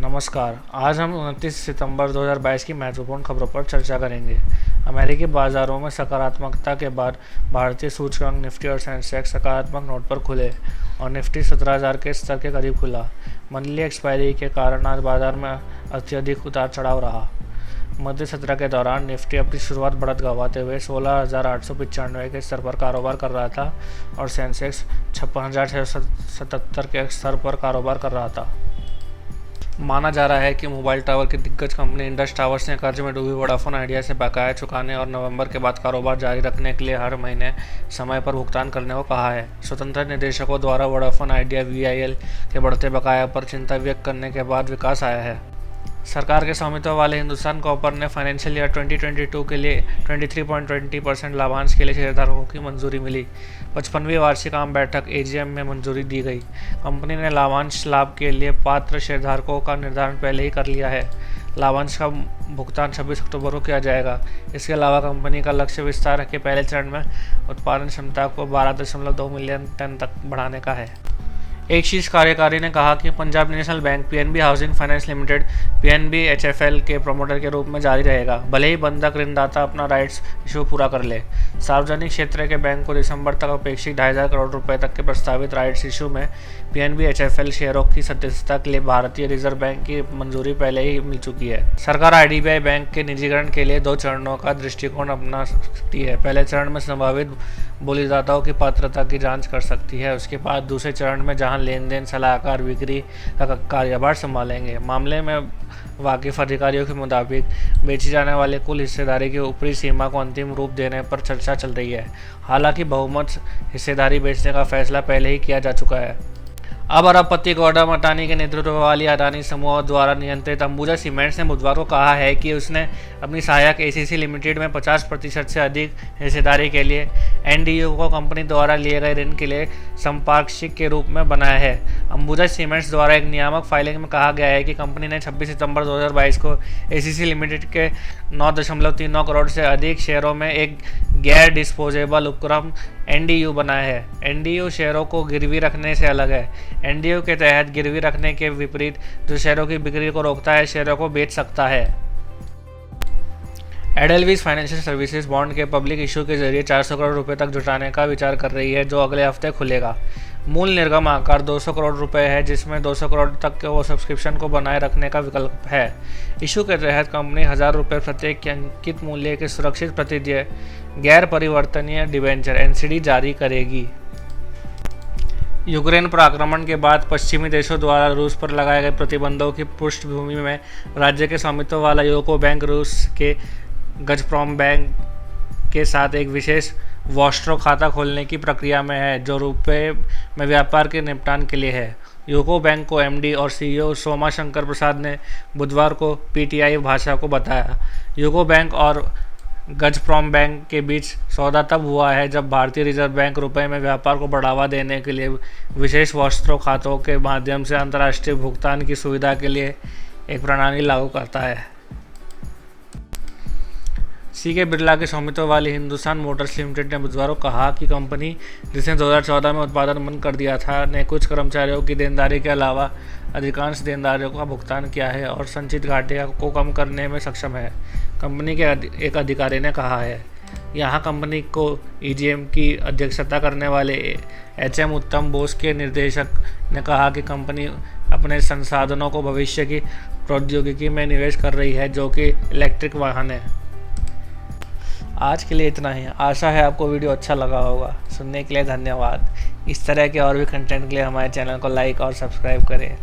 नमस्कार। आज हम 29 सितंबर 2022 की महत्वपूर्ण खबरों पर चर्चा करेंगे। अमेरिकी बाजारों में सकारात्मकता के बाद भारतीय सूचकांक निफ्टी और सेंसेक्स सकारात्मक नोट पर खुले और निफ्टी 17,000 के स्तर के करीब खुला। मंथली एक्सपायरी के कारण आज बाजार में अत्यधिक उतार चढ़ाव रहा। मध्य सत्र के दौरान निफ्टी अपनी शुरुआत बढ़त गंवाते हुए 16,895 के स्तर पर कारोबार कर रहा था और सेंसेक्स 56,677 के स्तर पर कारोबार कर रहा था। माना जा रहा है कि मोबाइल टावर की दिग्गज कंपनी इंडस टावर्स ने कर्ज में डूबी वोडाफोन आइडिया से बकाया चुकाने और नवंबर के बाद कारोबार जारी रखने के लिए हर महीने समय पर भुगतान करने को कहा है। स्वतंत्र निदेशकों द्वारा वोडाफोन आइडिया वीआईएल के बढ़ते बकाया पर चिंता व्यक्त करने के बाद विकास आया है। सरकार के स्वामित्व वाले हिंदुस्तान कॉपर ने फाइनेंशियल ईयर 2022 के लिए 23.20% लाभांश के लिए शेयरधारकों की मंजूरी मिली। 55वीं वार्षिक आम बैठक एजीएम में मंजूरी दी गई। कंपनी ने लाभांश लाभ के लिए पात्र शेयरधारकों का निर्धारण पहले ही कर लिया है। लाभांश का भुगतान 26 अक्टूबर को किया जाएगा। इसके अलावा कंपनी का लक्ष्य विस्तार के पहले चरण में उत्पादन क्षमता को 12.2 मिलियन टन तक बढ़ाने का है। एक शीर्ष कार्यकारी ने कहा कि Punjab national bank PNB housing finance limited PNB HFL के प्रमोटर के रूप में जारी रहेगा, भले ही बंधक ऋणदाता अपना राइट्स इशू पूरा कर ले। सार्वजनिक क्षेत्र के बैंक को दिसंबर तक अपेक्षित 2,500 करोड़ रुपए तक के प्रस्तावित राइट्स इशू में पीएनबी एचएफएल शेयरों की सदस्यता के लिए भारतीय रिजर्व बैंक की मंजूरी पहले ही मिल चुकी है। सरकार आईडीबीआई बैंक के निजीकरण के लिए 2 चरणों का दृष्टिकोण अपना सकती है। पहले चरण में संभावित बोलीदाताओं की पात्रता की जांच कर सकती है। उसके बाद दूसरे चरण में जहां लेन देन सलाहकार बिक्री का कार्यभार संभालेंगे। मामले में वाकिफ अधिकारियों के मुताबिक बेची जाने वाले कुल हिस्सेदारी की ऊपरी सीमा को अंतिम रूप देने पर चर्चा चल रही है। हालांकि बहुमत हिस्सेदारी बेचने का फैसला पहले ही किया जा चुका है। अब अरबपति गौतम अडानी के नेतृत्व वाली अडानी समूह द्वारा नियंत्रित अंबुजा सीमेंट्स ने बुधवार को कहा है कि उसने अपनी सहायक एसीसी लिमिटेड में 50% से अधिक हिस्सेदारी के लिए एनडीयू को कंपनी द्वारा लिए गए ऋण के लिए संपार्श्विक के रूप में बनाया है। अंबुजा सीमेंट्स द्वारा एक नियामक फाइलिंग में कहा गया है कि कंपनी ने 26 सितंबर 2022 को एसीसी लिमिटेड के 9.39 करोड़ से अधिक शेयरों में एक गैर डिस्पोजेबल उपक्रम एनडीयू बनाया है। एनडीयू शेयरों को गिरवी रखने से अलग है। एनडीयू के तहत गिरवी रखने के विपरीत जो शेयरों की बिक्री को रोकता है, शेयरों को बेच सकता है। एडेलवीज फाइनेंशियल सर्विसेज बॉन्ड के पब्लिक इशू के जरिए 400 करोड़ रुपए तक जुटाने का विचार कर रही है, जो अगले हफ्ते खुलेगा। मूल निर्गम आकार 200 करोड़ रुपए है, जिसमें 200 करोड़ तक के वो सब्सक्रिप्शन को बनाए रखने का विकल्प है। इशू के तहत कंपनी 1,000 रुपये प्रत्येक के अंकित मूल्य के सुरक्षित प्रतिदेय गैर परिवर्तनीय डिबेंचर एनसीडी जारी करेगी। यूक्रेन पर आक्रमण के बाद पश्चिमी देशों द्वारा रूस पर लगाए गए प्रतिबंधों की पृष्ठभूमि में राज्य के स्वामित्व वाला यूको बैंक रूस के गजप्रॉम बैंक के साथ एक विशेष वॉस्ट्रो खाता खोलने की प्रक्रिया में है, जो रुपए में व्यापार के निपटान के लिए है। यूको बैंक को एमडी और सीईओ सोमा शंकर प्रसाद ने बुधवार को पीटीआई भाषा को बताया। यूको बैंक और गजप्रॉम बैंक के बीच सौदा तब हुआ है जब भारतीय रिजर्व बैंक रुपए में व्यापार को बढ़ावा देने के लिए विशेष वॉस्ट्रो खातों के माध्यम से अंतर्राष्ट्रीय भुगतान की सुविधा के लिए एक प्रणाली लागू करता है। सीके बिरला के स्वामित्व वाली हिंदुस्तान मोटर्स लिमिटेड ने बुधवार को कहा कि कंपनी, जिसने 2014 में उत्पादन बंद कर दिया था, ने कुछ कर्मचारियों की देनदारी के अलावा अधिकांश देनदारियों का भुगतान किया है और संचित घाटे को कम करने में सक्षम है, कंपनी के एक अधिकारी ने कहा है। यहाँ कंपनी को ईजीएम की अध्यक्षता करने वाले एचएम उत्तम बोस के निर्देशक ने कहा कि कंपनी अपने संसाधनों को भविष्य की प्रौद्योगिकी में निवेश कर रही है, जो कि इलेक्ट्रिक वाहन है। आज के लिए इतना ही। आशा है आपको वीडियो अच्छा लगा होगा। सुनने के लिए धन्यवाद। इस तरह के और भी कंटेंट के लिए हमारे चैनल को लाइक और सब्सक्राइब करें।